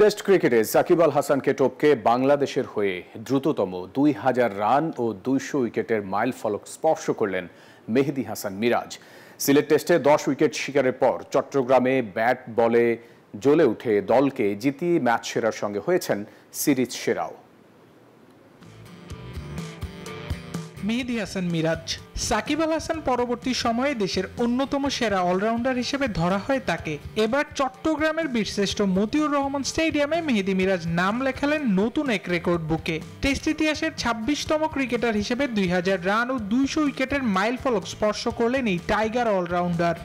Test ক্রিকেটে সাকিব আল হাসানকে টপকে বাংলাদেশের হয়ে দ্রুততম 2000 রান ও 200 উইকেটের মাইলফলক স্পর্শ করলেন মেহেদী হাসান মিরাজ। সিলেট টেস্টে 10 উইকেট শিকারের পর চট্টগ্রামে ব্যাট বলে জ্বলে উঠে দলকে জিতিয়ে ম্যাচ সেরার সঙ্গে হয়েছেন সিরিজ সেরাও। মেহেদী হাসান মিরাজ। সাকিব আল হাসান পরবর্তী সময়ে দেশের অন্যতম সেরা অলরাউন্ডার হিসেবে ধরা হয় তাকে। এবার চট্টগ্রামের বীরশ্রেষ্ঠ মতিউর রহমান স্টেডিয়ামে মেহেদী মিরাজ নাম লেখালেন নতুন এক রেকর্ড বুকে। টেস্ট ইতিহাসের 26তম ক্রিকেটার হিসেবে 2000 রান ও 200 উইকেটের মাইলফলক স্পর্শ করলেন এই টাইগার অলরাউন্ডার।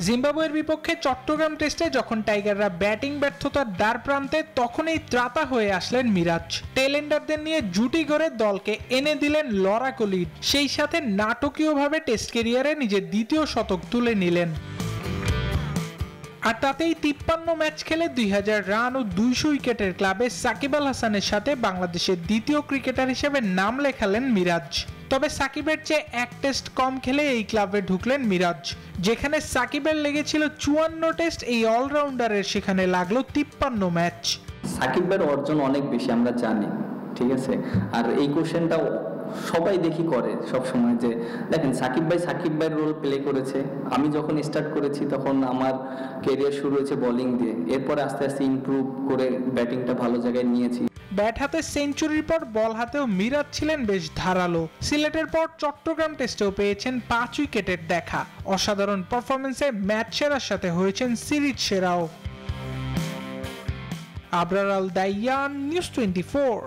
জিম্বাবুয়ের বিপক্ষে চট্টগ্রাম টেস্টে যখন টাইগাররা ব্যাটিং ব্যর্থতার দ্বার প্রান্তে, তখনই ত্রাতা হয়ে আসলেন মিরাজ। টেলেন্ডারদের নিয়ে জুটি করে দলকে এনে দিলেন লড়াকু লিড। সেই সাথে নাটকীয়ভাবে টেস্ট ক্যারিয়ারে নিজের দ্বিতীয় শতক তুলে নিলেন। আর তাতেই 53 ম্যাচ খেলে 2000 রান ও 200 উইকেটের ক্লাবে সাকিব আল হাসানের সাথে বাংলাদেশের দ্বিতীয় ক্রিকেটার হিসেবে নাম লেখালেন মিরাজ। তবে সাকিবের চেয়ে এক টেস্ট কম খেলে এই ক্লাবে ঢুকলেন মিরাজ। যেখানে সাকিবের লেগেছিল 54 টেস্ট, এই অলরাউন্ডারের সেখানে লাগলো 53 ম্যাচ। সাকিবের অর্জন অনেক বেশি আমরা জানি, ঠিক আছে। আর এই কোশ্চেনটা সবাই দেখি করে সব সময়, যে দেখেন সাকিব ভাই রোল প্লে করেছে। আমি যখন স্টার্ট করেছি তখন আমার ক্যারিয়ার শুরু হয়েছে বোলিং দিয়ে, এরপরে আস্তে আস্তে ইমপ্রুভ করে ব্যাটিংটা ভালো জায়গায় নিয়েছি। ব্যাট হাতে সেঞ্চুরির পর বল হাতেও মিরাজ ছিলেন বেশ ধারালো। সিলেটের পর চট্টগ্রাম টেস্টেও পেয়েছেন 5 উইকেটের দেখা। অসাধারণ পারফরমেন্সে ম্যাচ সেরার সাথে হয়েছেন সিরিজ সেরাও। আবরার আল দাইয়ান, নিউজ 24।